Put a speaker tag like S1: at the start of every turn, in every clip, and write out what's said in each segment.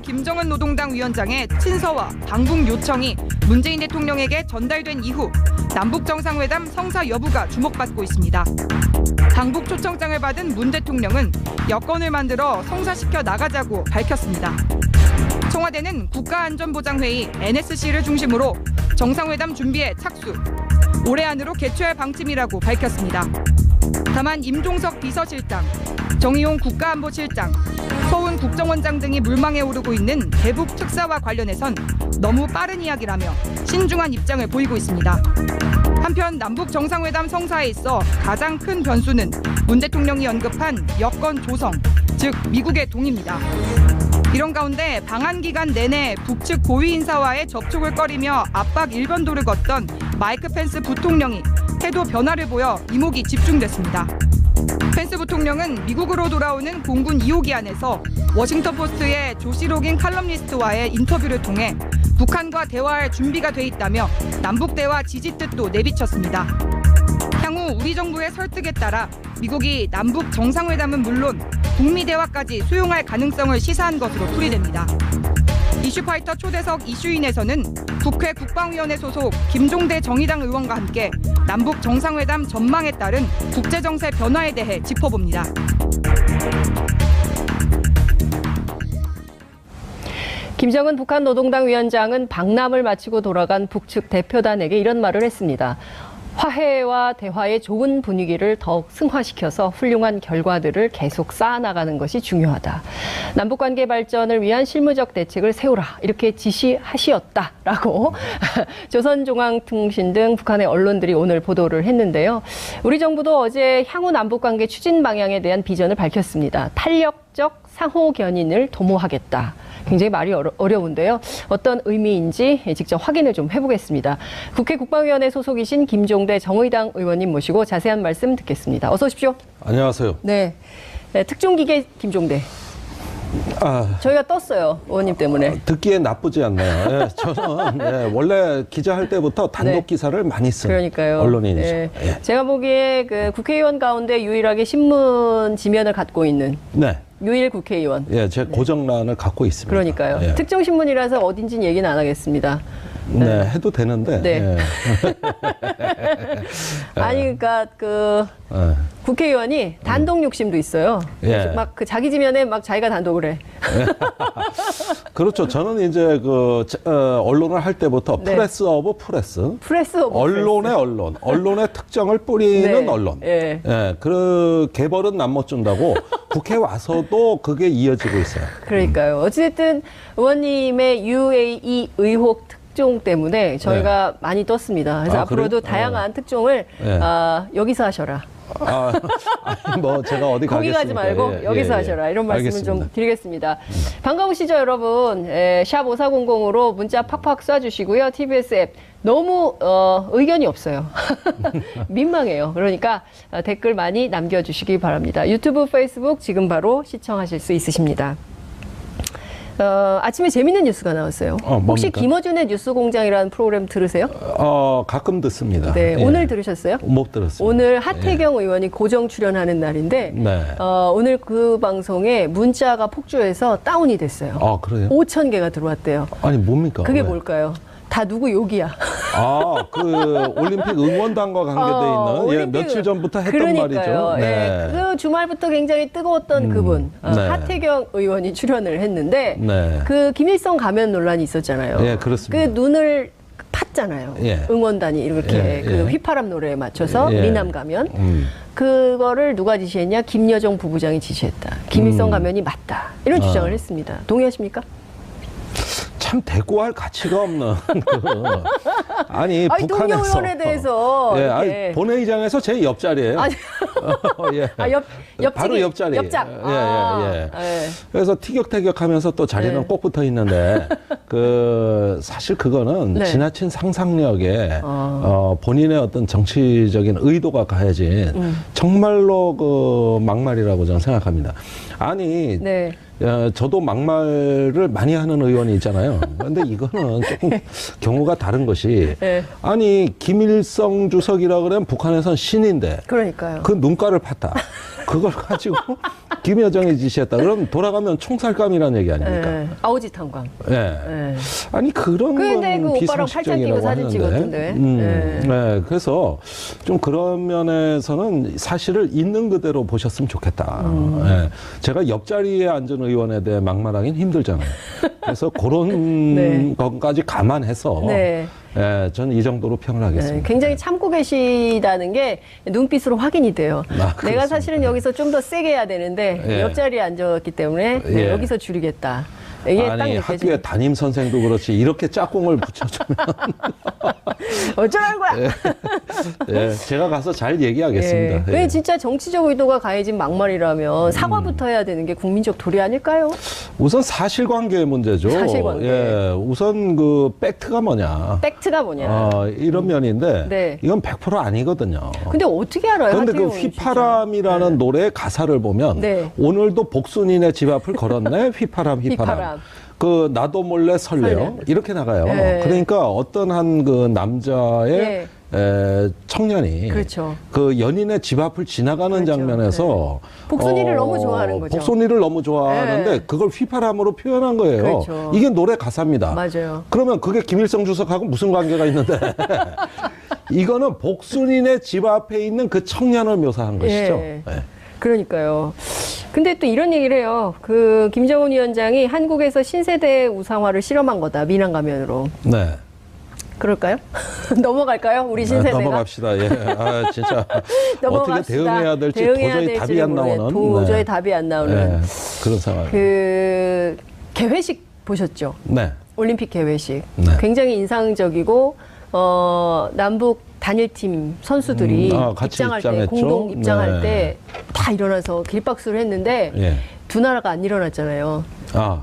S1: 김정은 노동당 위원장의 친서와 방북 요청이 문재인 대통령에게 전달된 이후 남북 정상회담 성사 여부가 주목받고 있습니다. 방북 초청장을 받은 문 대통령은 여건을 만들어 성사시켜 나가자고 밝혔습니다. 청와대는 국가안전보장회의 NSC를 중심으로 정상회담 준비에 착수, 올해 안으로 개최할 방침이라고 밝혔습니다. 다만 임종석 비서실장, 정의용 국가안보실장, 서훈 국정원장 등이 물망에 오르고 있는 대북 특사와 관련해선 너무 빠른 이야기라며 신중한 입장을 보이고 있습니다. 한편 남북 정상회담 성사에 있어 가장 큰 변수는 문 대통령이 언급한 여건 조성, 즉 미국의 동의입니다. 이런 가운데 방한 기간 내내 북측 고위 인사와의 접촉을 꺼리며 압박 일변도를 걷던 마이크 펜스 부통령이 태도 변화를 보여 이목이 집중됐습니다. 펜스 부통령은 미국으로 돌아오는 공군 2호기 안에서 워싱턴 포스트의 조시로긴 칼럼니스트와의 인터뷰를 통해 북한과 대화할 준비가 돼 있다며 남북 대화 지지 뜻도 내비쳤습니다. 향후 우리 정부의 설득에 따라 미국이 남북 정상회담은 물론 북미 대화까지 수용할 가능성을 시사한 것으로 풀이됩니다. 이슈파이터 초대석 이슈인에서는 국회 국방위원회 소속 김종대 정의당 의원과 함께 남북 정상회담 전망에 따른 국제정세 변화에 대해 짚어봅니다.
S2: 김정은 북한 노동당 위원장은 방남을 마치고 돌아간 북측 대표단에게 이런 말을 했습니다. 화해와 대화의 좋은 분위기를 더욱 승화시켜서 훌륭한 결과들을 계속 쌓아나가는 것이 중요하다. 남북관계 발전을 위한 실무적 대책을 세우라. 이렇게 지시하시었다라고 조선중앙통신 등 북한의 언론들이 오늘 보도를 했는데요. 우리 정부도 어제 향후 남북관계 추진 방향에 대한 비전을 밝혔습니다. 탄력적 상호 견인을 도모하겠다. 굉장히 말이 어려운데요. 어떤 의미인지 직접 확인을 좀 해보겠습니다. 국회 국방위원회 소속이신 김종대 정의당 의원님 모시고 자세한 말씀 듣겠습니다. 어서 오십시오.
S3: 안녕하세요.
S2: 네, 특종기계 김종대. 저희가 떴어요. 의원님 때문에.
S3: 듣기에 나쁘지 않네요. 예, 저는 원래 기자할 때부터 단독 기사를 많이 쓴 언론인이죠.
S2: 네. 제가 보기에 그 국회의원 가운데 유일하게 신문 지면을 갖고 있는 유일 국회의원.
S3: 예, 제 고정란을 갖고 있습니다.
S2: 그러니까요.
S3: 예.
S2: 특종신문이라서 어딘지는 얘기는 안 하겠습니다.
S3: 네, 해도 되는데.
S2: 네. 아니, 그러니까 국회의원이 단독 욕심도 있어요. 막 그 자기 지면에 막 자기가 단독을 해.
S3: 그렇죠. 저는 이제 언론을 할 때부터 프레스 오브 프레스. 언론의 언론. 언론의 특정을 뿌리는 언론. 그 개벌은 남 못 준다고 국회 와서도 그게 이어지고 있어요.
S2: 그러니까요. 어쨌든 의원님의 UAE 의혹 특종 때문에 저희가 많이 떴습니다. 그래서 앞으로도 다양한 특종을 여기서 하셔라.
S3: 제가 어디
S2: 거기 가지 말고 여기서 하셔라. 이런 말씀을 좀 드리겠습니다. 반가우시죠, 여러분? 샵 5400으로 문자 팍팍 쏴주시고요. TBS 앱. 너무 의견이 없어요. 민망해요. 그러니까 댓글 많이 남겨주시기 바랍니다. 유튜브, 페이스북 지금 바로 시청하실 수 있으십니다. 아침에 재밌는 뉴스가 나왔어요. 혹시 김어준의 뉴스공장이라는 프로그램 들으세요?
S3: 가끔 듣습니다.
S2: 네, 오늘 들으셨어요?
S3: 못 들었습니다.
S2: 오늘 하태경 의원이 고정 출연하는 날인데 오늘 그 방송에 문자가 폭주해서 다운이 됐어요.
S3: 그래요?
S2: 5,000개가 들어왔대요.
S3: 아니 뭡니까?
S2: 그게 뭘까요? 다 누구 욕이야.
S3: 올림픽 응원단과 관계돼 있는 며칠 전부터 했던 말이죠.
S2: 네. 그 주말부터 굉장히 뜨거웠던 그분 하태경 의원이 출연을 했는데 그 김일성 가면 논란이 있었잖아요.
S3: 네, 그렇습니다.
S2: 그 눈을 팠잖아요. 응원단이 이렇게 그 휘파람 노래에 맞춰서 미남 가면 그거를 누가 지시했냐? 김여정 부부장이 지시했다. 김일성 가면이 맞다. 이런 주장을 했습니다. 동의하십니까?
S3: 참 대꾸할 가치가 없는 북한에서
S2: 동료의원에 대해서
S3: 본회의장에서 제 옆자리예요. 바로 옆자리.
S2: 옆장.
S3: 그래서 티격태격하면서 또 자리는 꼭 붙어 있는데 사실 그거는 지나친 상상력에 본인의 어떤 정치적인 의도가 가해진 정말로 막말이라고 저는 생각합니다. 저도 막말을 많이 하는 의원이 있잖아요. 그런데 이거는 조금 경우가 다른 것이 김일성 주석이라 그러면 북한에선 신인데
S2: 그러니까요.
S3: 그 눈가를 팠다. 그걸 가지고 김여정이 지시했다. 그럼 돌아가면 총살감이라는 얘기 아닙니까?
S2: 네. 아오지탄광.
S3: 예.
S2: 네.
S3: 아니 그런
S2: 근데
S3: 건
S2: 그 오빠랑 팔짱 끼고 사진 찍었던데.
S3: 네. 그래서 좀 그런 면에서는 사실을 있는 그대로 보셨으면 좋겠다. 예. 제가 옆자리에 앉은 의원에 대해 막말하기는 힘들잖아요. 그래서 그런
S2: 네.
S3: 것까지 감안해서
S2: 네.
S3: 예, 저는 이 정도로 평을 하겠습니다.
S2: 네, 굉장히 참고 계시다는 게 눈빛으로 확인이 돼요. 내가 사실은 여기서 좀 더 세게 해야 되는데
S3: 예.
S2: 옆자리에 앉았기 때문에 네,
S3: 예.
S2: 여기서 줄이겠다. 이게 딱
S3: 아니
S2: 느껴지는.
S3: 학교에 담임 선생도 그렇지 이렇게 짝꿍을 붙여주면
S2: 어쩌라는 거야.
S3: 예, 제가 가서 잘 얘기하겠습니다.
S2: 예. 왜 진짜 정치적 의도가 가해진 막말이라면 사과부터 해야 되는 게 국민적 도리 아닐까요?
S3: 우선 사실관계의 문제죠.
S2: 사실관계.
S3: 예, 우선 그 팩트가 뭐냐.
S2: 팩트가 뭐냐.
S3: 이런 면인데
S2: 네.
S3: 이건 100% 아니거든요.
S2: 근데 어떻게 알아요?
S3: 그런데 그
S2: 하태경은
S3: 휘파람이라는
S2: 진짜.
S3: 노래의 가사를 보면
S2: 네.
S3: 오늘도 복순이네 집 앞을 걸었네 휘파람. 그 나도 몰래 설레요 이렇게 나가요.
S2: 네.
S3: 그러니까 어떤 한 그 남자의 청년이
S2: 그렇죠.
S3: 그 연인의 집 앞을 지나가는
S2: 그렇죠.
S3: 장면에서
S2: 복순이를 너무 좋아하는 거죠.
S3: 복순이를 너무 좋아하는데
S2: 네.
S3: 그걸 휘파람으로 표현한 거예요.
S2: 그렇죠.
S3: 이게 노래 가사입니다.
S2: 맞아요.
S3: 그러면 그게 김일성 주석하고 무슨 관계가 있는데 이거는 복순이네 집 앞에 있는 그 청년을 묘사한 것이죠.
S2: 예.
S3: 네.
S2: 그러니까요. 근데 또 이런 얘기를 해요. 그 김정은 위원장이 한국에서 신세대 우상화를 실험한 거다. 미남 가면으로.
S3: 네.
S2: 그럴까요? 넘어갈까요? 우리 신세대가.
S3: 넘어갑시다. 예. 아, 진짜 어떻게
S2: 넘어갑시다.
S3: 대응해야 될지
S2: 대응해야
S3: 도저히
S2: 될지를
S3: 답이 안
S2: 모르겠-
S3: 나오는.
S2: 도저히
S3: 네.
S2: 답이 안 나오는.
S3: 네. 그런 상황.
S2: 그 개회식 보셨죠?
S3: 네.
S2: 올림픽 개회식.
S3: 네.
S2: 굉장히 인상적이고 남북 단일팀 선수들이
S3: 같이
S2: 입장할 때
S3: 입장했죠.
S2: 공동 입장할
S3: 네.
S2: 때 다 일어나서 길박수를 했는데
S3: 예.
S2: 두 나라가 안 일어났잖아요.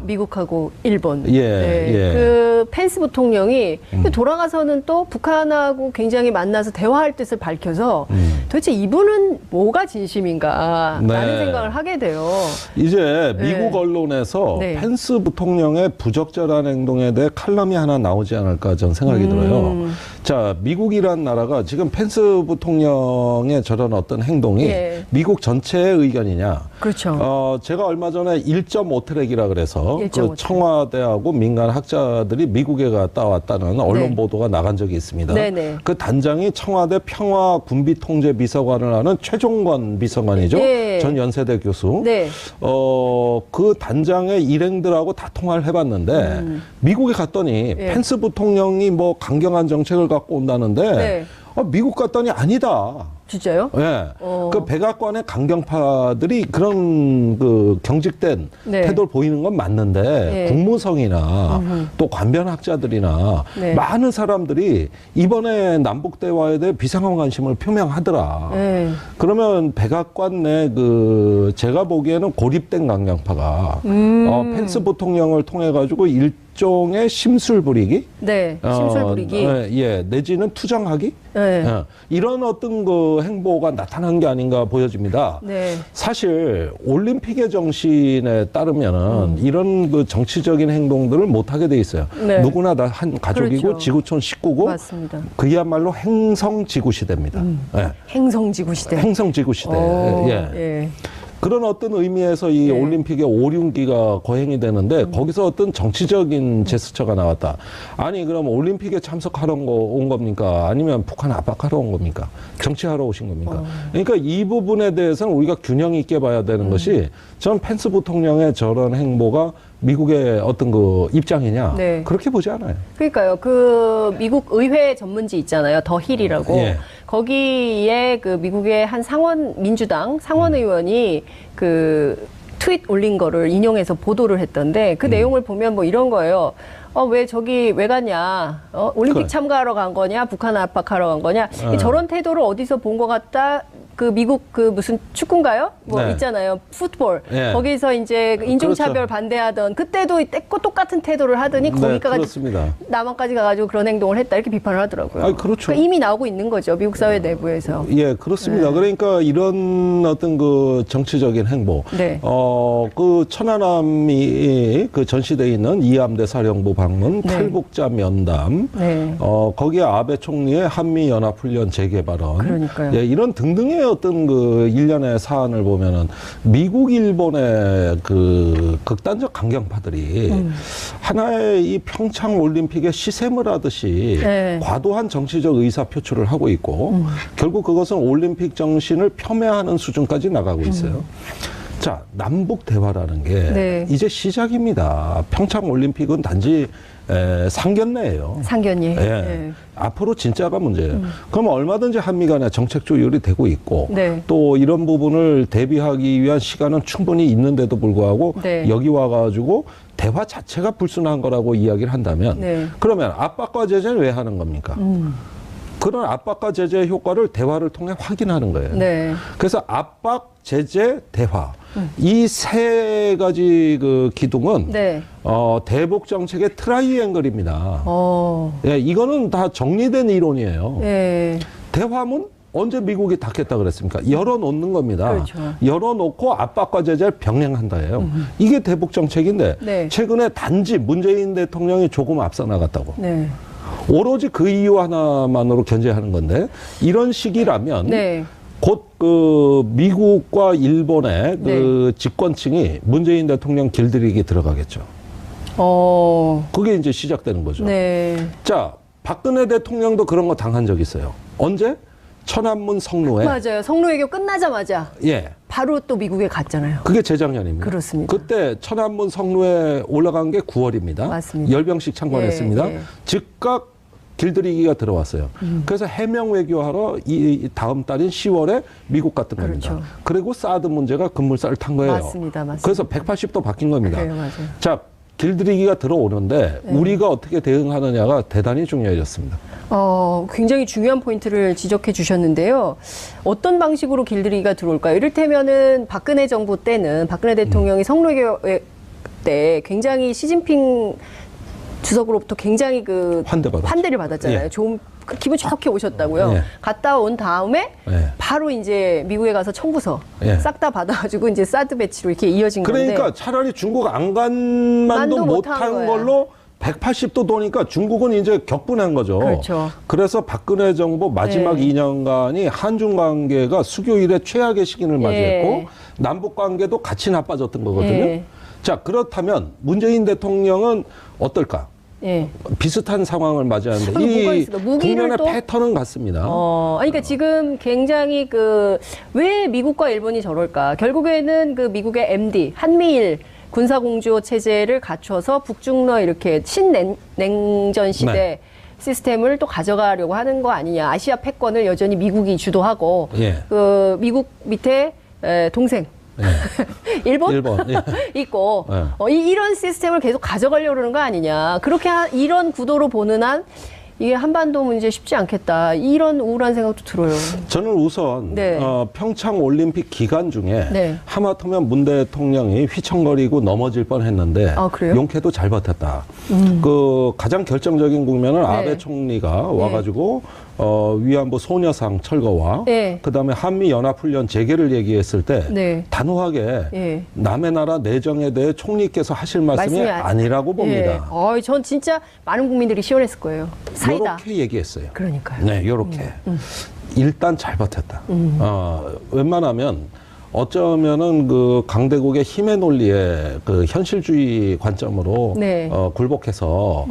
S2: 미국하고 일본.
S3: 예, 예.
S2: 그 펜스 부통령이 돌아가서는 또 북한하고 굉장히 만나서 대화할 뜻을 밝혀서 도대체 이분은 뭐가 진심인가 라는
S3: 네.
S2: 생각을 하게 돼요.
S3: 이제 미국 언론에서
S2: 네.
S3: 펜스 부통령의 부적절한 행동에 대해 칼럼이 하나 나오지 않을까 저는 생각이 들어요. 자, 미국이란 나라가 지금 펜스 부통령의 저런 어떤 행동이
S2: 예.
S3: 미국 전체의 의견이냐.
S2: 그렇죠.
S3: 제가 얼마 전에 1.5 트랙이라 그래서
S2: 1.5
S3: 그 청와대하고 민간 학자들이 미국에 갔다 왔다는 언론
S2: 네.
S3: 보도가 나간 적이 있습니다.
S2: 네네.
S3: 그 단장이 청와대 평화군비통제비서관을 하는 최종권 비서관이죠.
S2: 네.
S3: 전 연세대 교수.
S2: 네.
S3: 그 단장의 일행들하고 다 통화를 해봤는데 미국에 갔더니
S2: 예.
S3: 펜스 부통령이 뭐 강경한 정책을 갖고 온다는데
S2: 네.
S3: 미국 갔더니 아니다.
S2: 진짜요?
S3: 예. 그 백악관의 강경파들이 그런 그 경직된
S2: 네.
S3: 태도를 보이는 건 맞는데
S2: 네.
S3: 국무성이나 또 관변학자들이나
S2: 네.
S3: 많은 사람들이 이번에 남북 대화에 대해 비상한 관심을 표명하더라.
S2: 네.
S3: 그러면 백악관 내 그 제가 보기에는 고립된 강경파가 펜스 부통령을 통해 가지고 일종의 심술 부리기,
S2: 네. 심술 부리기.
S3: 예, 내지는 투정하기,
S2: 네.
S3: 이런 어떤 그 행보가 나타난 게 아닌가 보여집니다.
S2: 네.
S3: 사실 올림픽의 정신에 따르면은 이런 그 정치적인 행동들을 못 하게 돼 있어요.
S2: 네.
S3: 누구나 다 한 가족이고
S2: 그렇죠.
S3: 지구촌 식구고,
S2: 맞습니다.
S3: 그야말로 행성지구 시대입니다. 예.
S2: 행성지구 시대.
S3: 행성지구 시대. 예. 그런 어떤 의미에서 이
S2: 네.
S3: 올림픽의 오륜기가 거행이 되는데 거기서 어떤 정치적인 제스처가 나왔다. 아니 그럼 올림픽에 참석하러 온 겁니까? 아니면 북한 압박하러 온 겁니까? 정치하러 오신 겁니까? 그러니까 이 부분에 대해서는 우리가 균형 있게 봐야 되는 것이 전 펜스 부통령의 저런 행보가 미국의 어떤 그 입장이냐?
S2: 네.
S3: 그렇게 보지 않아요.
S2: 그러니까요. 그 미국 의회 전문지 있잖아요. 더 힐이라고.
S3: 예.
S2: 거기에 그 미국의 한 민주당 상원 의원이 그 트윗 올린 거를 인용해서 보도를 했던데 그 내용을 보면 뭐 이런 거예요. 왜 저기 왜 갔냐? 올림픽
S3: 그래.
S2: 참가하러 간 거냐? 북한 압박하러 간 거냐? 저런 태도를 어디서 본 것 같다? 그 미국 그 무슨 축구인가요? 뭐
S3: 네.
S2: 있잖아요. 풋볼.
S3: 네.
S2: 거기서 이제 그 인종차별
S3: 그렇죠.
S2: 반대하던 그때도 똑같은 태도를 하더니 거기까지
S3: 그렇습니다.
S2: 남한까지 가가지고 그런 행동을 했다 이렇게 비판을 하더라고요.
S3: 아니, 그렇죠.
S2: 그러니까 이미 나오고 있는 거죠. 미국 사회 내부에서.
S3: 예, 그렇습니다.
S2: 네.
S3: 그러니까 이런 어떤 그 정치적인 행보,
S2: 네.
S3: 그 천안함이 그 전시대에 있는 이함대 사령부 방문,
S2: 네.
S3: 탈북자 면담,
S2: 네.
S3: 거기에 아베 총리의 한미 연합훈련 재개발언,
S2: 그러니까요.
S3: 예, 이런 등등의 최근에 어떤 그 일련의 사안을 보면은 미국, 일본의 그 극단적 강경파들이 하나의 이 평창 올림픽에 시샘을 하듯이
S2: 네.
S3: 과도한 정치적 의사 표출을 하고 있고 결국 그것은 올림픽 정신을 폄훼하는 수준까지 나가고 있어요. 자, 남북 대화라는 게
S2: 네.
S3: 이제 시작입니다. 평창 올림픽은 단지 상견례예요.
S2: 상견례.
S3: 예.
S2: 네.
S3: 앞으로 진짜가 문제예요. 그럼 얼마든지 한미 간에 정책 조율이 되고 있고
S2: 네.
S3: 또 이런 부분을 대비하기 위한 시간은 충분히 있는데도 불구하고
S2: 네.
S3: 여기 와가지고 대화 자체가 불순한 거라고 이야기를 한다면
S2: 네.
S3: 그러면 압박과 제재는 왜 하는 겁니까? 그런 압박과 제재의 효과를 대화를 통해 확인하는 거예요.
S2: 네.
S3: 그래서 압박, 제재, 대화 이 세 가지 그 기둥은
S2: 네.
S3: 대북 정책의 트라이앵글입니다. 예, 이거는 다 정리된 이론이에요.
S2: 네.
S3: 대화문 언제 미국이 닫겠다 그랬습니까? 열어놓는 겁니다.
S2: 그렇죠.
S3: 열어놓고 압박과 제재를 병행한다예요. 이게 대북 정책인데
S2: 네.
S3: 최근에 단지 문재인 대통령이 조금 앞서 나갔다고.
S2: 네.
S3: 오로지 그 이유 하나만으로 견제하는 건데 이런 식이라면
S2: 네.
S3: 곧 그 미국과 일본의 그
S2: 네.
S3: 집권층이 문재인 대통령 길들이기 들어가겠죠. 그게 이제 시작되는 거죠.
S2: 네.
S3: 자, 박근혜 대통령도 그런 거 당한 적 있어요. 언제? 천안문 성노회.
S2: 맞아요. 성노외교 끝나자마자
S3: 예.
S2: 바로 또 미국에 갔잖아요.
S3: 그게 재작년입니다.
S2: 그렇습니다.
S3: 그때 천안문 성노회 올라간 게 9월입니다.
S2: 맞습니다.
S3: 10병씩 참관했습니다.
S2: 예, 예.
S3: 즉각 길들이기가 들어왔어요. 그래서 해명 외교하러 이 다음 달인 10월에 미국 갔던 겁니다.
S2: 그렇죠.
S3: 그리고 사드 문제가 급물살을 탄 거예요.
S2: 맞습니다. 맞습니다.
S3: 그래서 180도 바뀐 겁니다.
S2: 그래요, 맞아요.
S3: 자, 길들이기가 들어오는데 우리가 어떻게 대응하느냐가 대단히 중요해졌습니다.
S2: 굉장히 중요한 포인트를 지적해 주셨는데요. 어떤 방식으로 길들이기가 들어올까요? 이를테면은 박근혜 정부 때는 박근혜 대통령이 성노외교 때 굉장히 시진핑 주석으로부터 굉장히 그 환대를 받았잖아요.
S3: 예.
S2: 좀 기분 좋게 오셨다고요.
S3: 예.
S2: 갔다 온 다음에
S3: 예.
S2: 바로 이제 미국에 가서 청부서
S3: 예.
S2: 싹 다 받아가지고 이제 사드 배치로 이렇게 이어진 건데.
S3: 그러니까 차라리 중국 안 간만도 못한 걸로 180도 도니까 중국은 이제 격분한 거죠.
S2: 그렇죠.
S3: 그래서 박근혜 정부 마지막
S2: 네.
S3: 2년간이 한중 관계가 수교 이래 최악의 시기를 맞이했고
S2: 예.
S3: 남북 관계도 같이 나빠졌던 거거든요.
S2: 예.
S3: 자, 그렇다면 문재인 대통령은 어떨까?
S2: 예.
S3: 비슷한 상황을 맞이하는데
S2: 뭐가
S3: 이
S2: 있을까? 무기를
S3: 국면의
S2: 또?
S3: 패턴은 같습니다.
S2: 그러니까 지금 굉장히 왜 미국과 일본이 저럴까? 결국에는 그 미국의 MD, 한미일 군사공조 체제를 갖춰서 북중러 이렇게 신냉전 시대
S3: 네.
S2: 시스템을 또 가져가려고 하는 거 아니냐. 아시아 패권을 여전히 미국이 주도하고,
S3: 예.
S2: 그 미국 밑에 동생. 일본
S3: 예.
S2: 있고
S3: 예.
S2: 이런 시스템을 계속 가져가려고 그러는 거 아니냐. 그렇게 이런 구도로 보는 한 이게 한반도 문제 쉽지 않겠다. 이런 우울한 생각도 들어요.
S3: 저는 우선
S2: 네.
S3: 평창 올림픽 기간 중에
S2: 네.
S3: 하마터면 문 대통령이 휘청거리고 넘어질 뻔했는데
S2: 그래요?
S3: 용케도 잘 버텼다. 그 가장 결정적인 국면은 아베 총리가 와가지고 위안부 소녀상 철거와 그다음에 한미 연합훈련 재개를 얘기했을 때 단호하게 남의 나라 내정에 대해 총리께서 하실 말씀이 아니라고 봅니다.
S2: 전 진짜 많은 국민들이 시원했을 거예요. 사이다.
S3: 이렇게 얘기했어요.
S2: 그러니까요.
S3: 네, 이렇게 일단 잘 버텼다. 웬만하면 어쩌면은 그 강대국의 힘의 논리에 그 현실주의 관점으로 굴복해서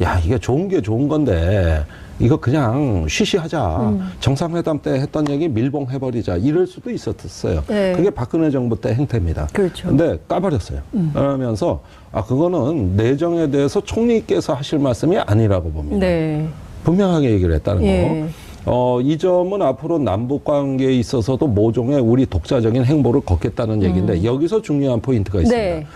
S3: 야, 이게 좋은 게 좋은 건데 이거 그냥 쉬쉬하자. 정상회담 때 했던 얘기 밀봉해버리자. 이럴 수도 있었어요. 그게 박근혜 정부 때 행태입니다.
S2: 그렇죠.
S3: 근데 까버렸어요. 그러면서 그거는 내정에 대해서 총리께서 하실 말씀이 아니라고 봅니다. 분명하게 얘기를 했다는 거. 이 점은 앞으로 남북 관계에 있어서도 모종의 우리 독자적인 행보를 걷겠다는 얘기인데 여기서 중요한 포인트가 있습니다.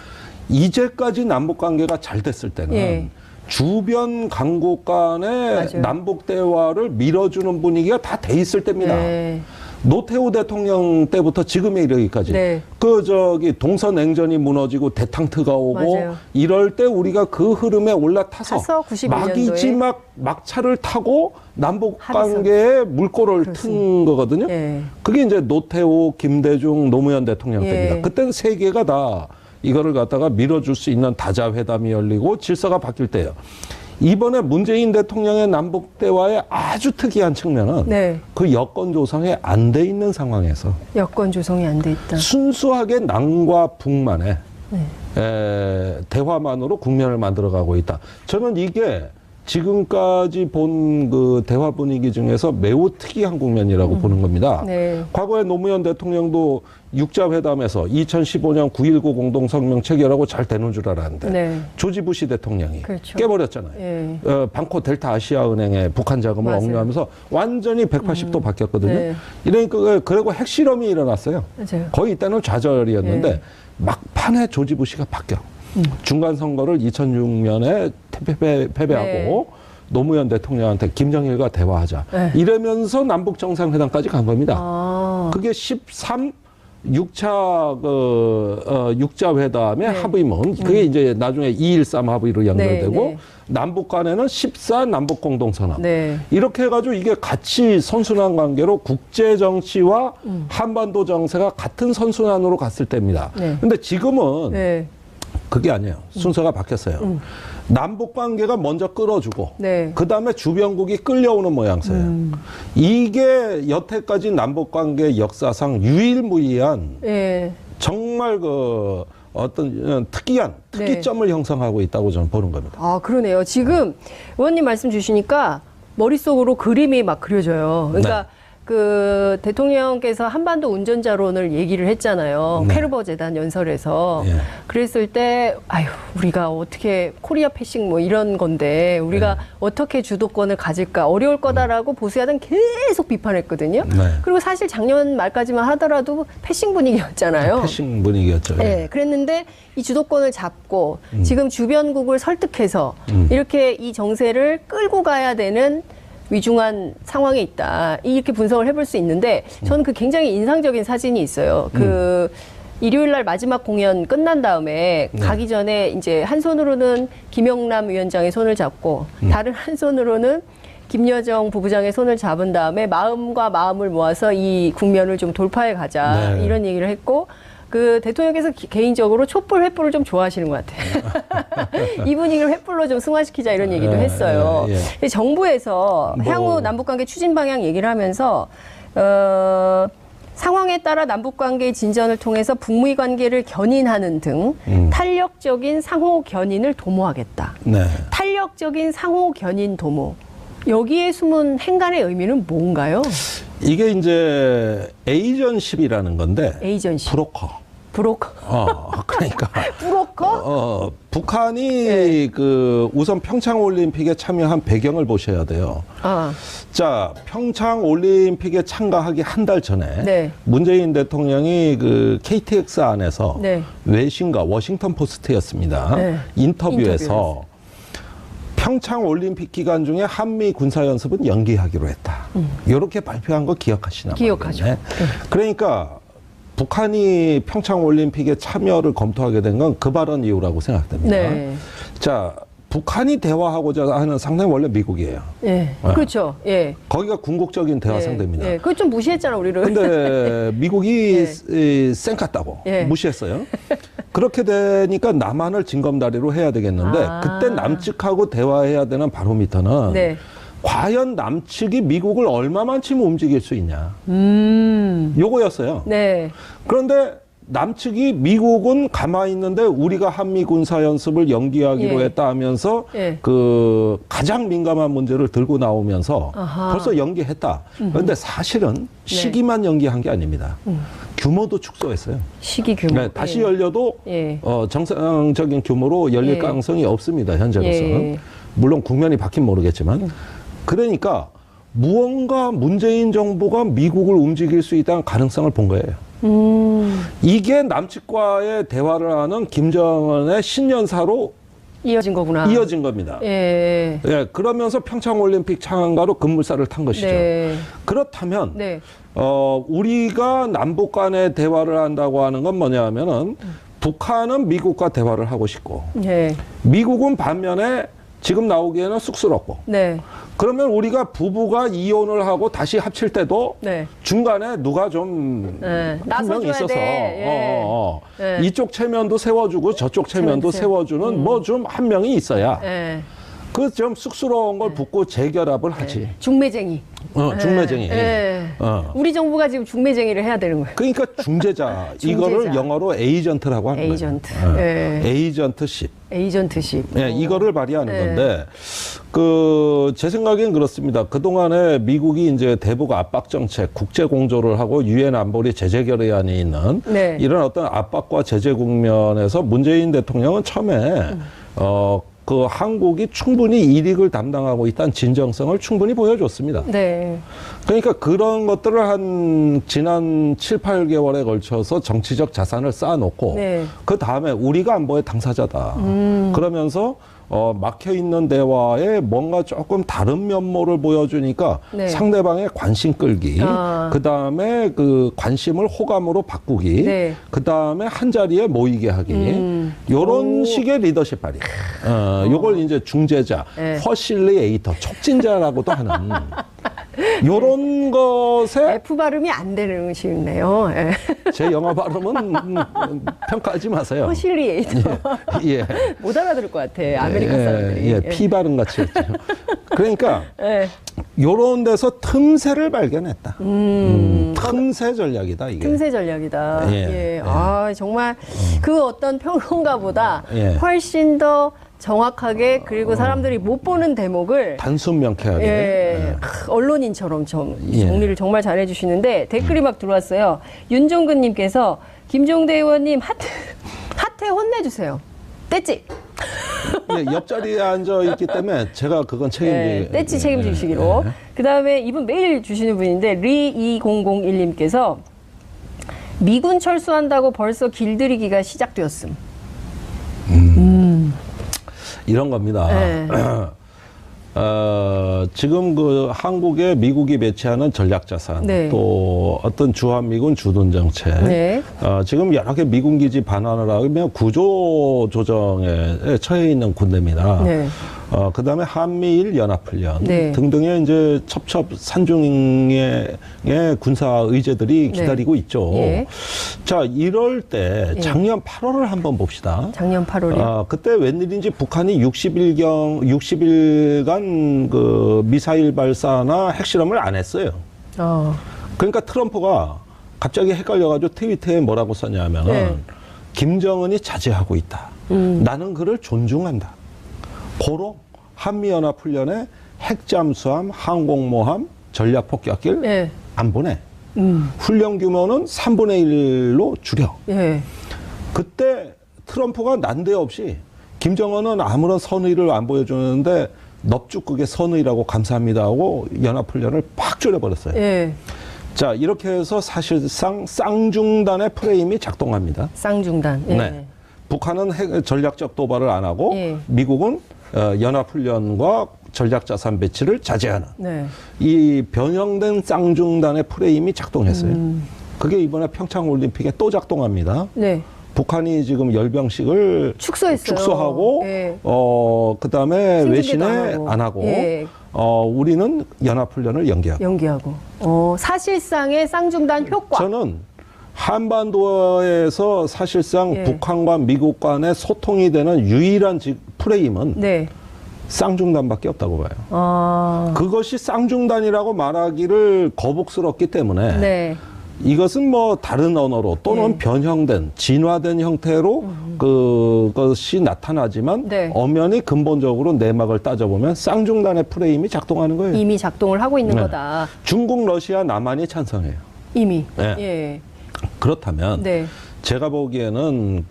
S3: 이제까지 남북 관계가 잘 됐을 때는 주변 강국 간의 남북 대화를 밀어주는 분위기가 다 돼 있을 때입니다. 노태우 대통령 때부터 지금에 이르기까지 동서 냉전이 무너지고 대탕트가 오고 이럴 때 우리가 그 흐름에 올라타서 막이지 막차를 타고 남북 관계에 물꼬를 튼 거거든요. 그게 이제 노태우, 김대중, 노무현 대통령 때입니다. 그때는 세계가 다 이거를 갖다가 밀어줄 수 있는 다자회담이 열리고 질서가 바뀔 때예요. 이번에 문재인 대통령의 남북 대화의 아주 특이한 측면은
S2: 네.
S3: 그 여건 조성이 안 돼 있는 상황에서
S2: 여건 조성이 안 돼 있다.
S3: 순수하게 남과 북만의 대화만으로 국면을 만들어가고 있다. 저는 이게 지금까지 본 그 대화 분위기 중에서 매우 특이한 국면이라고 보는 겁니다.
S2: 네.
S3: 과거에 노무현 대통령도 육자회담에서 2015년 9.19 공동성명 체결하고 잘 되는 줄 알았는데
S2: 네.
S3: 조지 부시 대통령이
S2: 그렇죠.
S3: 깨버렸잖아요.
S2: 예.
S3: 방코 델타 아시아은행의 북한 자금을
S2: 맞아요.
S3: 억류하면서 완전히 180도 바뀌었거든요.
S2: 네.
S3: 이러니까 그리고 핵실험이 일어났어요.
S2: 맞아요.
S3: 거의 이때는 좌절이었는데
S2: 예.
S3: 막판에 조지 부시가 바뀌어. 중간 선거를 2006년에 패배하고 노무현 대통령한테 김정일과 대화하자.
S2: 네.
S3: 이러면서 남북 정상회담까지 간 겁니다.
S2: 아.
S3: 그게 13 6자 회담의 합의문. 그게 이제 나중에 2.13 합의로 연결되고
S2: 네, 네.
S3: 남북 간에는 14 남북 공동선언.
S2: 네.
S3: 이렇게 해가지고 이게 같이 선순환 관계로 국제 정치와 한반도 정세가 같은 선순환으로 갔을 때입니다.
S2: 네.
S3: 근데 지금은
S2: 네.
S3: 그게 아니에요. 순서가 바뀌었어요. 남북 관계가 먼저 끌어주고
S2: 네.
S3: 그다음에 주변국이 끌려오는 모양새예요. 이게 여태까지 남북 관계 역사상 유일무이한
S2: 예.
S3: 정말 그 어떤 특이점을 형성하고 있다고 저는 보는 겁니다.
S2: 아, 그러네요. 지금 의원님 말씀 주시니까 머릿속으로 그림이 막 그려져요. 그러니까 그 대통령께서 한반도 운전자론을 얘기를 했잖아요.
S3: 네.
S2: 페르버 재단 연설에서.
S3: 예.
S2: 그랬을 때 아유, 우리가 어떻게 코리아 패싱 뭐 이런 건데 우리가 어떻게 주도권을 가질까 어려울 거다라고 보수야당 계속 비판했거든요.
S3: 네.
S2: 그리고 사실 작년 말까지만 하더라도 패싱 분위기였잖아요.
S3: 패싱 분위기였죠.
S2: 네, 그랬는데 이 주도권을 잡고 지금 주변국을 설득해서 이렇게 이 정세를 끌고 가야 되는 위중한 상황에 있다. 이렇게 분석을 해볼 수 있는데 저는 그 굉장히 인상적인 사진이 있어요. 그 일요일 날 마지막 공연 끝난 다음에 가기 전에 이제 한 손으로는 김영남 위원장의 손을 잡고 다른 한 손으로는 김여정 부부장의 손을 잡은 다음에 마음과 마음을 모아서 이 국면을 좀 돌파해 가자.
S3: 네.
S2: 이런 얘기를 했고 그 대통령께서 개인적으로 촛불 횃불을 좀 좋아하시는 것 같아요. 이 분위기를 횃불로 좀 승화시키자 이런 얘기도 했어요. 근데 정부에서 향후 남북관계 추진 방향 얘기를 하면서 상황에 따라 남북관계의 진전을 통해서 북미 관계를 견인하는 등 탄력적인 상호 견인을 도모하겠다.
S3: 네.
S2: 탄력적인 상호 견인 도모. 여기에 숨은 행간의 의미는 뭔가요?
S3: 이게 이제 에이전십이라는 건데
S2: 에이전십.
S3: 브로커. 그러니까
S2: 브로커?
S3: 북한이 그 우선 평창 올림픽에 참여한 배경을 보셔야 돼요. 자, 평창 올림픽에 참가하기 한 달 전에 문재인 대통령이 그 KTX 안에서 외신과 워싱턴 포스트였습니다. 인터뷰에서 평창 올림픽 기간 중에 한미 군사 연습은 연기하기로 했다. 이렇게 발표한 거 기억하시나?
S2: 기억하죠.
S3: 그러니까 북한이 평창 올림픽에 참여를 검토하게 된 건 그 발언 이후라고 생각됩니다. 자, 북한이 대화하고자 하는 상대는 원래 미국이에요.
S2: 그렇죠.
S3: 거기가 궁극적인 대화 상대입니다.
S2: 그걸 좀 무시했잖아, 우리를.
S3: 근데 미국이 쌩 깠다고 무시했어요. 그렇게 되니까 남한을 징검다리로 해야 되겠는데 그때 남측하고 대화해야 되는 바로미터는 과연 남측이 미국을 얼마만큼 움직일 수 있냐. 요거였어요. 그런데 남측이 미국은 가만히 있는데 우리가 한미 군사 연습을 연기하기로 했다 하면서 그 가장 민감한 문제를 들고 나오면서 벌써 연기했다. 그런데 사실은 시기만 연기한 게 아닙니다. 규모도 축소했어요.
S2: 시기 규모.
S3: 다시 열려도 정상적인 규모로 열릴 가능성이 없습니다. 현재로서는. 물론 국면이 바뀌면 모르겠지만. 그러니까 무언가 문재인 정부가 미국을 움직일 수 있다는 가능성을 본 거예요. 이게 남측과의 대화를 하는 김정은의 신년사로
S2: 이어진 거구나.
S3: 이어진 겁니다. 그러면서 평창올림픽 참가로 급물살을 탄 것이죠. 그렇다면 우리가 남북 간의 대화를 한다고 하는 건 뭐냐면은 북한은 미국과 대화를 하고 싶고 미국은 반면에 지금 나오기에는 쑥스럽고 그러면 우리가 부부가 이혼을 하고 다시 합칠 때도 중간에 누가 좀 한 명 있어서 이쪽 체면도 세워주고 저쪽 체면도 세워주는 뭐 좀 한 명이 있어야 그 좀 쑥스러운 걸 붙고 재결합을 하지.
S2: 중매쟁이.
S3: 중매쟁이.
S2: 우리 정부가 지금 중매쟁이를 해야 되는 거예요.
S3: 그러니까 중재자. 이거를 영어로 에이전트라고 하는
S2: 에이전트.
S3: 거예요. 에이전트십.
S2: 에이전트십.
S3: 이거를 발휘하는 건데, 제 생각엔 그렇습니다. 그동안에 미국이 이제 대북 압박 정책, 국제 공조를 하고 유엔 안보리 제재 결의안에 있는 이런 어떤 압박과 제재 국면에서 문재인 대통령은 처음에 그 한국이 충분히 이익을 담당하고 있다는 진정성을 충분히 보여줬습니다.
S2: 네.
S3: 그러니까 그런 것들을 한 지난 7, 8개월에 걸쳐서 정치적 자산을 쌓아놓고 그 다음에 우리가 안보의 당사자다. 그러면서 막혀있는 대화에 뭔가 조금 다른 면모를 보여주니까 상대방의 관심 끌기, 그 다음에 그 관심을 호감으로 바꾸기, 그 다음에 한 자리에 모이게 하기, 요런 식의 리더십 발휘. 요걸 이제 중재자, 퍼실리에이터, 촉진자라고도 하는. 요런 것에
S2: F 발음이 안 되는 식이네요.
S3: 제 영어 발음은 평가하지 마세요.
S2: 퍼실리에이터.
S3: 예.
S2: 못 알아들을 것 같아. 아메리카 사람들이.
S3: P 발음 같이 했죠. 그러니까 요런 데서 틈새를 발견했다. 틈새 전략이다 이게.
S2: 틈새 전략이다. 아 정말 그 어떤 평론가보다 훨씬 더 정확하게 그리고 사람들이 못 보는 대목을
S3: 단순 명쾌하게
S2: 언론인처럼 정리를 정말 잘해 주시는데 댓글이 막 들어왔어요. 윤종근님께서 김종대 의원님 핫해 혼내주세요. 떼찌.
S3: 옆자리에 앉아 있기 때문에 제가 그건 책임지.
S2: 떼찌 책임지시기로. 그 다음에 이분 메일 주시는 분인데 리2001님께서 미군 철수한다고 벌써 길들이기가 시작되었음.
S3: 이런 겁니다. 지금 그 한국에 미국이 배치하는 전략자산, 또 어떤 주한미군 주둔 정책, 지금 여러 개 미군 기지 반환을 하면 구조 조정에 처해 있는 군대입니다. 그 다음에 한미일 연합훈련 등등의 이제 첩첩 산중의 군사 의제들이 기다리고 있죠. 자, 이럴 때 작년 8월을 한번 봅시다.
S2: 작년 8월이요?
S3: 그때 웬일인지 북한이 60일간 그 미사일 발사나 핵실험을 안 했어요. 그러니까 트럼프가 갑자기 헷갈려가지고 트위터에 뭐라고 썼냐면은 김정은이 자제하고 있다. 나는 그를 존중한다. 고로 한미연합훈련에 핵잠수함, 항공모함, 전략폭격기를 안 보내. 훈련 규모는 3분의 1로 줄여. 그때 트럼프가 난데없이 김정은은 아무런 선의를 안 보여주는데 넙죽국의 선의라고 감사합니다 하고 연합훈련을 팍 줄여버렸어요. 자, 이렇게 해서 사실상 쌍중단의 프레임이 작동합니다.
S2: 쌍중단.
S3: 북한은 전략적 도발을 안 하고 미국은 연합훈련과 전략자산 배치를 자제하는 이 변형된 쌍중단의 프레임이 작동했어요. 그게 이번에 평창올림픽에 또 작동합니다. 북한이 지금 열병식을 축소하고 그다음에 외신에 안 하고 우리는 연합훈련을 연기하고.
S2: 사실상의 쌍중단 효과.
S3: 저는 한반도에서 사실상 북한과 미국 간의 소통이 되는 유일한 프레임은 쌍중단밖에 없다고 봐요. 그것이 쌍중단이라고 말하기를 거북스럽기 때문에 이것은 뭐 다른 언어로 또는 변형된 진화된 형태로 그것이 나타나지만 엄연히 근본적으로 내막을 따져보면 쌍중단의 프레임이 작동하는 거예요.
S2: 이미 작동을 하고 있는 거다.
S3: 중국, 러시아, 남한이 찬성해요.
S2: 이미.
S3: 그렇다면 제가 보기에는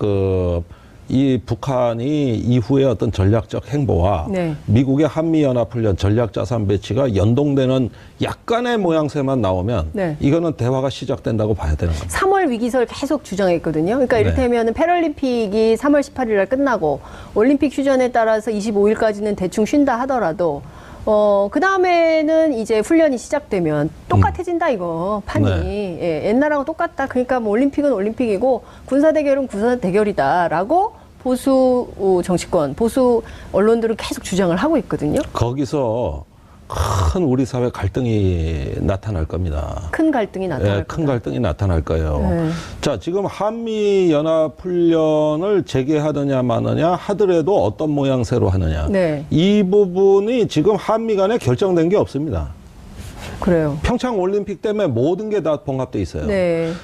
S3: 이 북한이 이후에 어떤 전략적 행보와 미국의 한미연합훈련 전략자산 배치가 연동되는 약간의 모양새만 나오면 이거는 대화가 시작된다고 봐야 되는 겁니다.
S2: 3월 위기설 계속 주장했거든요. 그러니까 이를테면 패럴림픽이 3월 18일 날 끝나고 올림픽 휴전에 따라서 25일까지는 대충 쉰다 하더라도 그 다음에는 이제 훈련이 시작되면 똑같아진다, 이거, 판이. 옛날하고 똑같다. 그러니까 뭐 올림픽은 올림픽이고 군사대결은 군사대결이다라고 보수 정치권, 보수 언론들은 계속 주장을 하고 있거든요.
S3: 거기서 큰 우리 사회 갈등이 나타날 겁니다.
S2: 큰 갈등이 나타날
S3: 큰 갈등이 나타날 거예요. 자, 지금 한미 연합 훈련을 재개하느냐 마느냐 하더라도 어떤 모양새로 하느냐. 이 부분이 지금 한미 간에 결정된 게 없습니다.
S2: 그래요.
S3: 평창 올림픽 때문에 모든 게 다 봉합돼 있어요.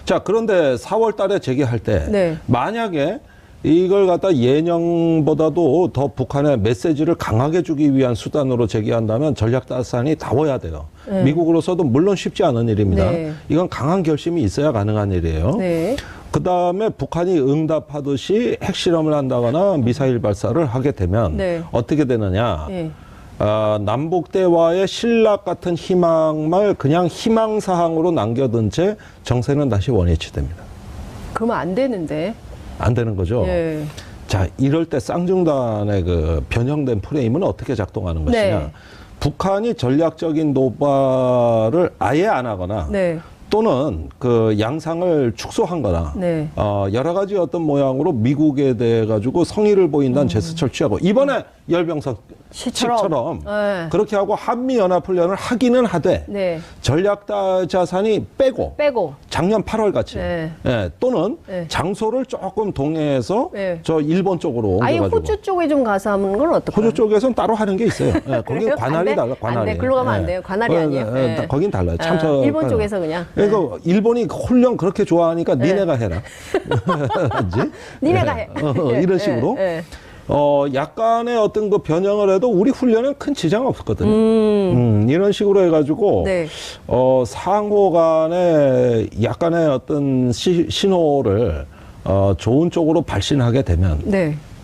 S3: 자, 그런데 4월 달에 재개할 때 만약에 이걸 갖다 예년보다도 더 북한의 메시지를 강하게 주기 위한 수단으로 제기한다면 전략다산이 다워야 돼요. 미국으로서도 물론 쉽지 않은 일입니다. 이건 강한 결심이 있어야 가능한 일이에요. 그다음에 북한이 응답하듯이 핵실험을 한다거나 미사일 발사를 하게 되면 어떻게 되느냐. 남북 대화의 신락 같은 희망을 그냥 희망사항으로 남겨둔 채 정세는 다시 원위치됩니다.
S2: 그러면 안 되는데.
S3: 안 되는 거죠. 자, 이럴 때 쌍중단의 그 변형된 프레임은 어떻게 작동하는 것이냐. 북한이 전략적인 도발을 아예 안 하거나 또는 그 양상을 축소한거나 여러 가지 어떤 모양으로 미국에 대해 가지고 성의를 보인다는 제스처를 취하고 이번에 열병석 시처럼 그렇게 하고 한미연합훈련을 하기는 하되 전략자산이 빼고 작년 8월 같이 또는 장소를 조금 동해에서 저 일본 쪽으로
S2: 아예
S3: 옮겨가지고
S2: 호주 쪽에 좀 가서 하는 건 어떨까요?
S3: 호주 쪽에서는 따로 하는 게 있어요. 거긴 관할이 달라. 관할이.
S2: 안 돼. 글로 가면 안 돼요. 관할이 아니에요.
S3: 거긴 달라요. 참석.
S2: 일본 쪽에서 그냥.
S3: 그러니까 일본이 훈련 그렇게 좋아하니까 니네가 해라.
S2: 니네가 해.
S3: 이런 식으로. 약간의 어떤 그 변형을 해도 우리 훈련은 큰 지장 없었거든요. 이런 식으로 해가지고, 상호 간에 약간의 어떤 신호를, 좋은 쪽으로 발신하게 되면,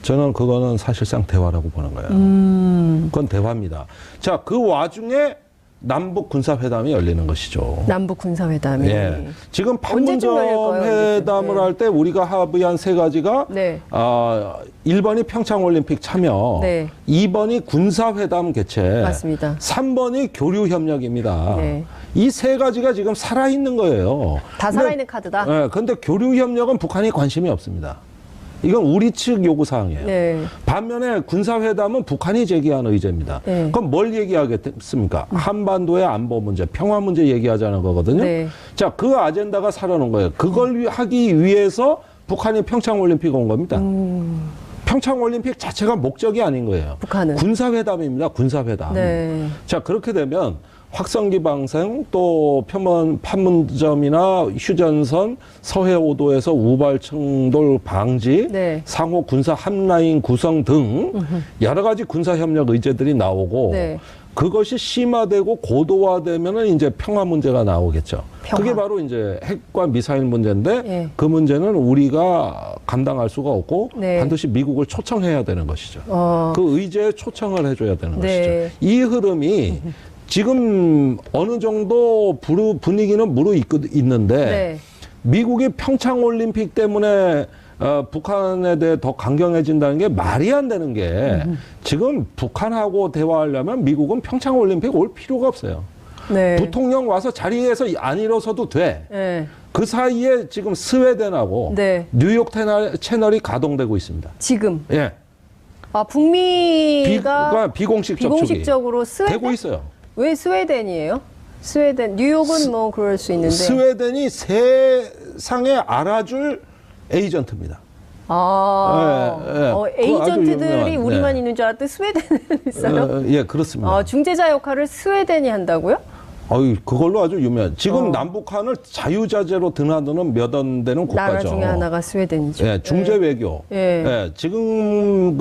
S3: 저는 그거는 사실상 대화라고 보는 거예요. 그건 대화입니다. 자, 그 와중에 남북 군사회담이 열리는 것이죠.
S2: 남북 군사회담이.
S3: 지금 판문점 회담을 할 때 우리가 합의한 세 가지가 1번이 평창올림픽 참여, 2번이 군사회담 개최,
S2: 맞습니다.
S3: 3번이 교류협력입니다. 이 세 가지가 지금 살아있는 거예요.
S2: 다 살아있는 카드다.
S3: 그런데 교류협력은 북한이 관심이 없습니다. 이건 우리 측 요구사항이에요. 반면에 군사회담은 북한이 제기한 의제입니다. 그럼 뭘 얘기하겠습니까? 한반도의 안보 문제, 평화 문제 얘기하자는 거거든요. 자, 그 아젠다가 살아난 거예요. 그걸 하기 위해서 북한이 평창올림픽 온 겁니다. 평창올림픽 자체가 목적이 아닌 거예요.
S2: 북한은.
S3: 군사회담입니다. 군사회담. 자, 그렇게 되면 확성기 방생, 또 판문점이나 휴전선, 서해 오도에서 우발 충돌 방지, 상호 군사 함라인 구성 등 여러 가지 군사 협력 의제들이 나오고 그것이 심화되고 고도화되면은 이제 평화 문제가 나오겠죠. 그게 바로 이제 핵과 미사일 문제인데 그 문제는 우리가 감당할 수가 없고 반드시 미국을 초청해야 되는 것이죠. 그 의제에 초청을 해줘야 되는 것이죠. 이 흐름이 지금 어느 정도 분위기는 무르익는데 미국이 평창올림픽 때문에 북한에 대해 더 강경해진다는 게 말이 안 되는 게 지금 북한하고 대화하려면 미국은 평창올림픽 올 필요가 없어요. 부통령 와서 자리에서 안 일어서도 돼. 그 사이에 지금 스웨덴하고 뉴욕 채널이 가동되고 있습니다.
S2: 지금? 북미가
S3: 비공식적으로
S2: 스웨덴?
S3: 되고 있어요.
S2: 왜 스웨덴이에요? 스웨덴, 뉴욕은 뭐 그럴 수 있는데.
S3: 스웨덴이 세상에 알아줄 에이전트입니다.
S2: 에이전트들이 우리만 있는 줄 알았더니 스웨덴은 있어요?
S3: 그렇습니다.
S2: 중재자 역할을 스웨덴이 한다고요?
S3: 그걸로 아주 유명한. 지금 남북한을 자유자재로 드나드는 몇 안 되는 국가죠.
S2: 나라 중에 하나가 스웨덴이죠.
S3: 중재 외교. 지금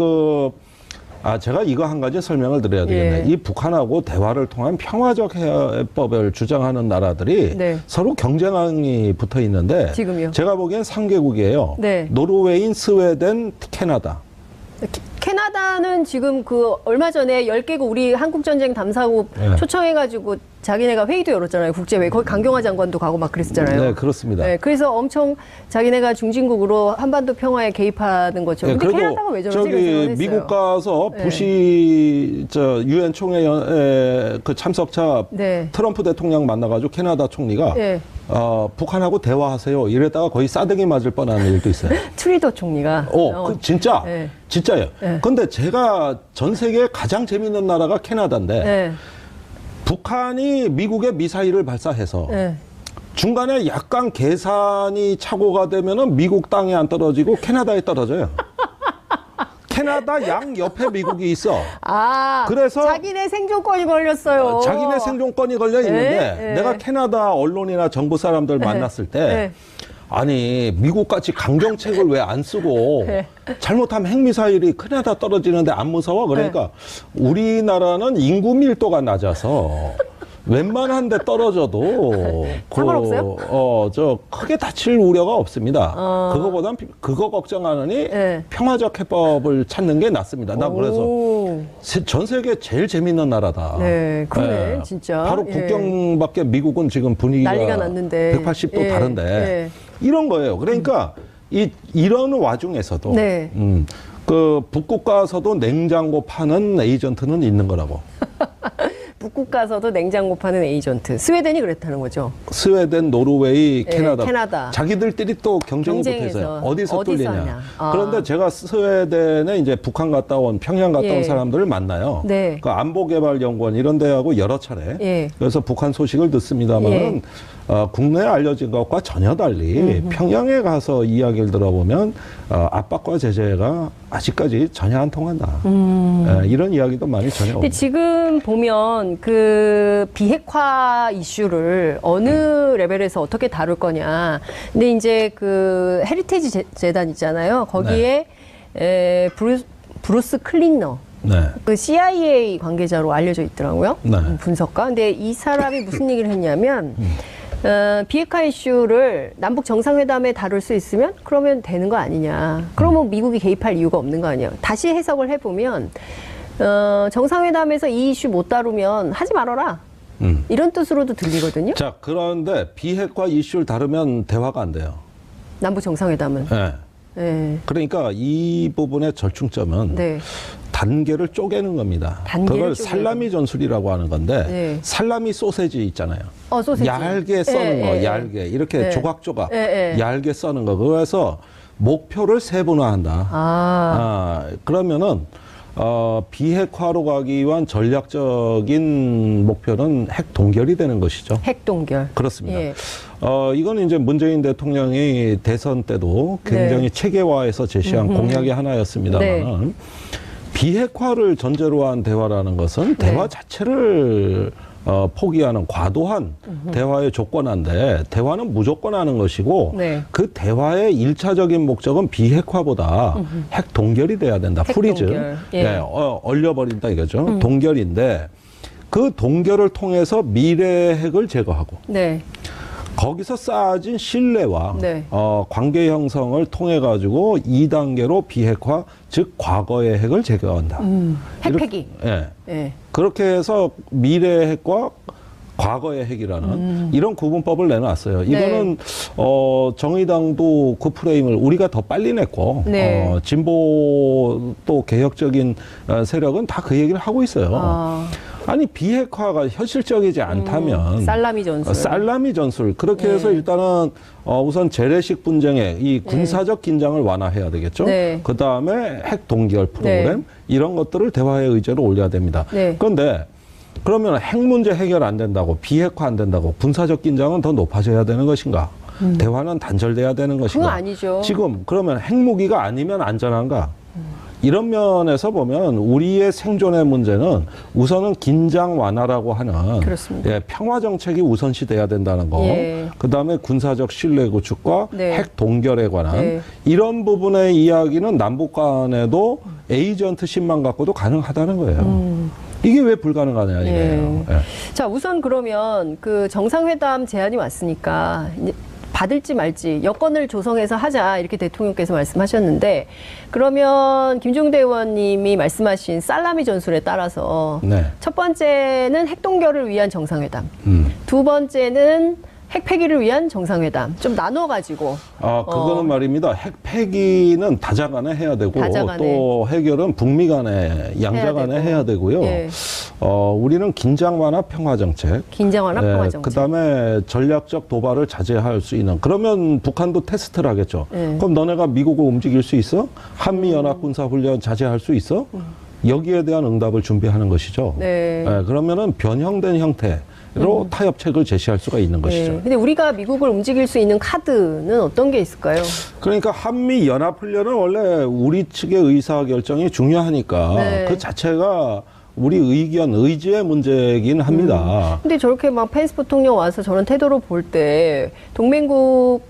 S3: 제가 이거 한 가지 설명을 드려야 되겠네. 이 북한하고 대화를 통한 평화적 해법을 주장하는 나라들이 서로 경쟁이 붙어 있는데
S2: 지금요?
S3: 제가 보기엔 3개국이에요. 노르웨이, 스웨덴, 캐나다.
S2: 캐나다는 지금 얼마 전에 10개국 우리 한국전쟁 담사국 초청해가지고 자기네가 회의도 열었잖아요. 국제회의. 거기 강경화 장관도 가고 막 그랬잖아요.
S3: 네, 그렇습니다.
S2: 그래서 엄청 자기네가 중진국으로 한반도 평화에 개입하는 것처럼. 근데 캐나다가 왜 저러지?
S3: 미국 가서 부시 유엔 총회 그 참석차 트럼프 대통령 만나가지고 캐나다 총리가 북한하고 대화하세요. 이랬다가 거의 싸대기 맞을 뻔한 일도 있어요.
S2: 트리도 총리가.
S3: 진짜. 진짜예요. 근데 제가 전 세계에 가장 재밌는 나라가 캐나다인데 북한이 미국의 미사일을 발사해서
S2: 네.
S3: 중간에 약간 계산이 착오가 되면은 미국 땅에 안 떨어지고 캐나다에 떨어져요. 캐나다 양 옆에 미국이 있어.
S2: 그래서 자기네 생존권이 걸렸어요.
S3: 자기네 생존권이 걸려 있는데 내가 캐나다 언론이나 정부 사람들 만났을 때 아니 미국같이 강경책을 왜 안 쓰고 잘못하면 핵미사일이 캐나다 떨어지는데 안 무서워? 그러니까 우리나라는 인구 밀도가 낮아서 웬만한 데 떨어져도
S2: 상관없어요?
S3: 저 크게 다칠 우려가 없습니다. 그거보단 그거 걱정하느니 평화적 해법을 찾는 게 낫습니다. 나 그래서 전 세계 제일 재밌는 나라다.
S2: 네, 그러네, 진짜.
S3: 바로 국경 밖에 미국은 지금 분위기가
S2: 난리가 났는데
S3: 180도 다른데 이런 거예요. 그러니까 이런 와중에서도 그 북극 가서도 냉장고 파는 에이전트는 있는 거라고.
S2: 북극 가서도 냉장고 파는 에이전트. 스웨덴이 그랬다는 거죠.
S3: 스웨덴, 노르웨이, 캐나다.
S2: 캐나다.
S3: 자기들끼리 또 경쟁이 붙어서 어디서 뚫리냐. 그런데 제가 스웨덴에 이제 북한 갔다 온, 평양 갔다 온 사람들을 만나요. 그 안보개발연구원 이런 데하고 여러 차례. 그래서 북한 소식을 듣습니다만 국내에 알려진 것과 전혀 달리 평양에 가서 이야기를 들어보면 압박과 제재가 아직까지 전혀 안 통한다. 이런 이야기도 많이 전해옵니다.
S2: 근데 지금 보면 그 비핵화 이슈를 어느 레벨에서 어떻게 다룰 거냐. 근데 이제 그 헤리테이지 재단 있잖아요. 거기에 브루스 클링너. 그 CIA 관계자로 알려져 있더라고요. 분석가. 근데 이 사람이 무슨 얘기를 했냐면 비핵화 이슈를 남북 정상회담에 다룰 수 있으면 그러면 되는 거 아니냐. 그러면 미국이 개입할 이유가 없는 거 아니에요. 다시 해석을 해보면 정상회담에서 이 이슈 못 다루면 하지 말아라. 이런 뜻으로도 들리거든요.
S3: 자, 그런데 비핵화 이슈를 다루면 대화가 안 돼요.
S2: 남북 정상회담은.
S3: 그러니까 이 부분의 절충점은 단계를 쪼개는 겁니다. 그걸 살라미 전술이라고 하는 건데 살라미 소세지 있잖아요.
S2: 소세지.
S3: 얇게 써는 거, 얇게 이렇게 조각조각 얇게 써는 거. 그래서 목표를 세분화한다. 그러면은 비핵화로 가기 위한 전략적인 목표는 핵 동결이 되는 것이죠.
S2: 핵 동결.
S3: 그렇습니다. 이거는 이제 문재인 대통령이 대선 때도 굉장히 체계화해서 제시한 공약의 하나였습니다만 비핵화를 전제로 한 대화라는 것은 대화 자체를 포기하는 과도한 대화의 조건인데 대화는 무조건 하는 것이고 그 대화의 일차적인 목적은 비핵화보다 핵 동결이 돼야 된다. 프리즈. 얼려버린다 이거죠. 동결인데 그 동결을 통해서 미래 핵을 제거하고 거기서 쌓아진 신뢰와 관계 형성을 통해 가지고 2단계로 비핵화, 즉 과거의 핵을 제거한다.
S2: 핵폐기.
S3: 그렇게 해서 미래 핵과 과거의 핵이라는 이런 구분법을 내놨어요. 이거는 정의당도 그 프레임을 우리가 더 빨리 냈고 진보 또 개혁적인 세력은 다 그 얘기를 하고 있어요. 아니 비핵화가 현실적이지 않다면 살라미 전술 그렇게 해서 일단은 우선 재래식 분쟁의 이 군사적 긴장을 완화해야 되겠죠. 그 다음에 핵 동결 프로그램 이런 것들을 대화의 의제로 올려야 됩니다. 그런데 그러면 핵 문제 해결 안 된다고 비핵화 안 된다고 군사적 긴장은 더 높아져야 되는 것인가? 대화는 단절돼야 되는 것인가?
S2: 그건 아니죠.
S3: 지금 그러면 핵무기가 아니면 안전한가? 이런 면에서 보면 우리의 생존의 문제는 우선은 긴장 완화라고 하는 평화 정책이 우선시돼야 된다는 거. 그다음에 군사적 신뢰 구축과 핵 동결에 관한 이런 부분의 이야기는 남북 간에도 에이전트십만 갖고도 가능하다는 거예요. 이게 왜 불가능하냐 이거예요.
S2: 자, 우선 그러면 그 정상회담 제안이 왔으니까 이제 받을지 말지 여건을 조성해서 하자 이렇게 대통령께서 말씀하셨는데 그러면 김종대 의원님이 말씀하신 살라미 전술에 따라서 첫 번째는 핵 동결을 위한 정상회담, 두 번째는 핵 폐기를 위한 정상회담 좀 나눠가지고.
S3: 그거는 말입니다. 핵 폐기는 다자 간에 해야 되고 또 해결은 북미 간에 양자 간에 해야 되고요. 우리는 긴장 완화 평화 정책.
S2: 긴장 완화 평화 정책.
S3: 그다음에 전략적 도발을 자제할 수 있는. 그러면 북한도 테스트를 하겠죠. 그럼 너네가 미국을 움직일 수 있어? 한미 연합 군사 훈련 자제할 수 있어? 여기에 대한 응답을 준비하는 것이죠.
S2: 네.
S3: 그러면은 변형된 형태로 타협책을 제시할 수가 있는 것이죠.
S2: 근데 우리가 미국을 움직일 수 있는 카드는 어떤 게 있을까요?
S3: 그러니까 한미 연합훈련은 원래 우리 측의 의사결정이 중요하니까
S2: 네.
S3: 그 자체가 우리 의견, 의지의 문제이긴 합니다.
S2: 근데 저렇게 막 펜스 부통령 와서 저런 태도로 볼 때 동맹국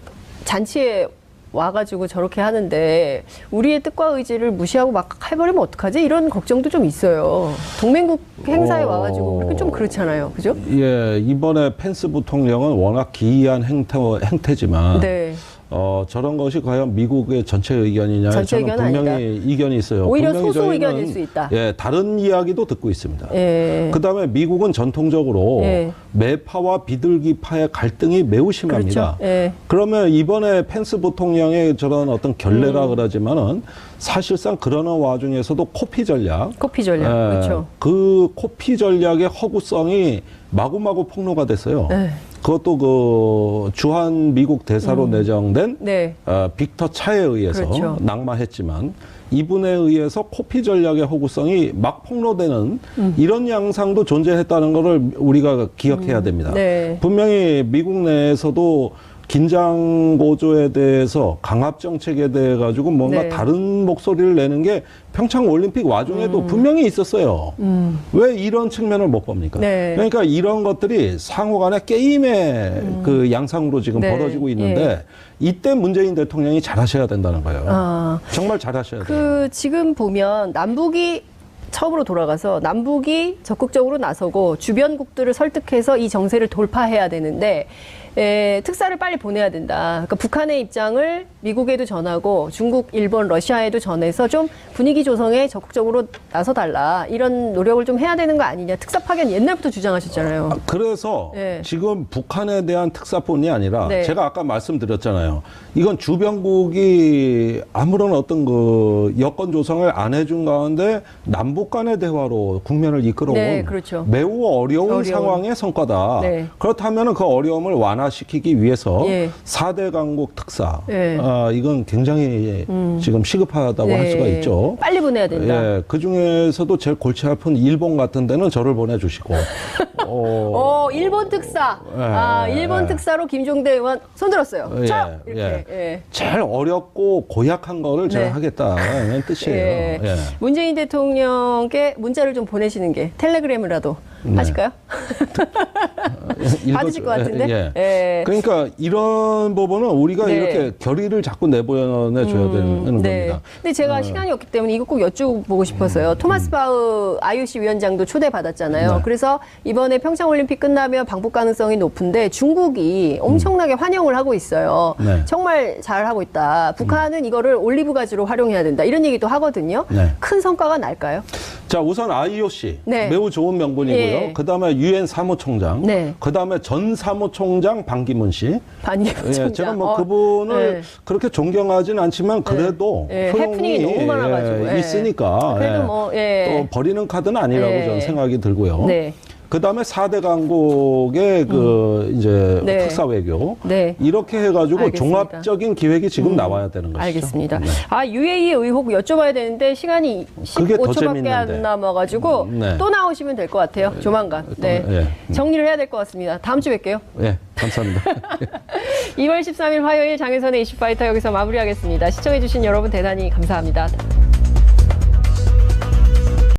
S2: 잔치에 와가지고 저렇게 하는데 우리의 뜻과 의지를 무시하고 막 해버리면 어떡하지? 이런 걱정도 좀 있어요. 동맹국 행사에 와가지고 좀 그렇잖아요. 그죠?
S3: 예, 이번에 펜스 부통령은 워낙 기이한 행태지만
S2: 네.
S3: 저런 것이 과연 미국의 전체 의견이냐?
S2: 전체
S3: 저는
S2: 의견은
S3: 분명히
S2: 아니다.
S3: 이견이 있어요.
S2: 오히려
S3: 분명히
S2: 소수
S3: 저희는,
S2: 의견일 수 있다.
S3: 예, 다른 이야기도 듣고 있습니다.
S2: 예.
S3: 그다음에 미국은 전통적으로
S2: 예.
S3: 매파와 비둘기파의 갈등이 매우 심합니다.
S2: 그렇죠. 예.
S3: 그러면 이번에 펜스 부통령의 저런 어떤 결례라 그러지만은 사실상 그러는 와중에서도 코피 전략,
S2: 코피 전략. 그렇죠.
S3: 그 코피 전략의 허구성이 마구마구 폭로가 됐어요.
S2: 네.
S3: 그것도 그 주한 미국 대사로 내정된
S2: 네.
S3: 빅터 차에 의해서
S2: 그렇죠.
S3: 낙마했지만 이분에 의해서 코피 전략의 허구성이 막 폭로되는 이런 양상도 존재했다는 것을 우리가 기억해야 됩니다.
S2: 네.
S3: 분명히 미국 내에서도 긴장 고조에 대해서 강압 정책에 대해 가지고 뭔가
S2: 네.
S3: 다른 목소리를 내는 게 평창 올림픽 와중에도 분명히 있었어요. 왜 이런 측면을 못 봅니까?
S2: 네.
S3: 그러니까 이런 것들이 상호간의 게임의 그 양상으로 지금
S2: 네.
S3: 벌어지고 있는데
S2: 예.
S3: 이때 문재인 대통령이 잘하셔야 된다는 거예요.
S2: 아.
S3: 정말 잘하셔야 돼요.
S2: 그 지금 보면 남북이 처음으로 돌아가서 남북이 적극적으로 나서고 주변국들을 설득해서 이 정세를 돌파해야 되는데 특사를 빨리 보내야 된다. 그러니까 북한의 입장을 미국에도 전하고 중국, 일본, 러시아에도 전해서 좀 분위기 조성에 적극적으로 나서달라. 이런 노력을 좀 해야 되는 거 아니냐. 특사 파견 옛날부터 주장하셨잖아요.
S3: 그래서
S2: 네.
S3: 지금 북한에 대한 특사뿐이 아니라
S2: 네.
S3: 제가 아까 말씀드렸잖아요. 이건 주변국이 아무런 어떤 그 여건 조성을 안 해준 가운데 남북 간의 대화로 국면을 이끌어온
S2: 네, 그렇죠.
S3: 매우 어려운 상황의 성과다.
S2: 네.
S3: 그렇다면 그 어려움을 완화시키기 위해서
S2: 예.
S3: 4대 강국 특사
S2: 예.
S3: 이건 굉장히 지금 시급하다고 할 수가 있죠.
S2: 빨리 보내야 된다.
S3: 예, 그 중에서도 제일 골치 아픈 일본 같은 데는 저를 보내주시고.
S2: 일본 특사. 일본 특사로 김종대 의원 손들었어요. 자, 이렇게. 예.
S3: 제일 어렵고 고약한 거를 제가
S2: 네.
S3: 하겠다는 뜻이에요.
S2: 예.
S3: 예.
S2: 문재인 대통령께 문자를 좀 보내시는 게 텔레그램이라도 하실까요? 받으실 것 같은데.
S3: 예.
S2: 예.
S3: 그러니까 이런 부분은 우리가
S2: 네.
S3: 이렇게 결의를 자꾸 내보내줘야 되는
S2: 네.
S3: 겁니다.
S2: 근데 제가 시간이 없기 때문에 이거 꼭 여쭤보고 싶어서요. 토마스 바흐 IOC 위원장도 초대받았잖아요.
S3: 네.
S2: 그래서 이번에 평창올림픽 끝나면 방북 가능성이 높은데 중국이 엄청나게 환영을 하고 있어요.
S3: 네.
S2: 정말 잘하고 있다. 북한은 이거를 올리브 가지로 활용해야 된다. 이런 얘기도 하거든요.
S3: 네.
S2: 큰 성과가 날까요?
S3: 자, 우선 IOC
S2: 네.
S3: 매우 좋은 명분이고요.
S2: 예.
S3: 그다음에 UN 사무총장,
S2: 네.
S3: 그다음에 전 사무총장 반기문 씨.
S2: 반기문
S3: 예,
S2: 총장.
S3: 제가 뭐 그분을
S2: 네.
S3: 그렇게 존경하진 않지만 그래도
S2: 예,
S3: 소용이
S2: 해프닝이 너무 많아가지고. 예.
S3: 있으니까
S2: 그래도 뭐, 예.
S3: 또 버리는 카드는 아니라고
S2: 예.
S3: 저는 생각이 들고요.
S2: 네.
S3: 그다음에 4대 강국의 그 이제
S2: 네.
S3: 특사 외교
S2: 네.
S3: 이렇게 해가지고
S2: 알겠습니다.
S3: 종합적인 기획이 지금 나와야 되는 것이죠.
S2: 알겠습니다.
S3: 네.
S2: UAE 의혹 여쭤봐야 되는데 시간이
S3: 그게 더
S2: 15초밖에
S3: 재밌는데.
S2: 안 남아가지고
S3: 네.
S2: 또 나오시면 될 것 같아요. 조만간. 네.
S3: 예.
S2: 정리를 해야 될 것 같습니다. 다음 주 뵐게요.
S3: 예, 감사합니다.
S2: 2월 13일 화요일 장윤선의 이슈파이터 여기서 마무리하겠습니다. 시청해주신 여러분 대단히 감사합니다.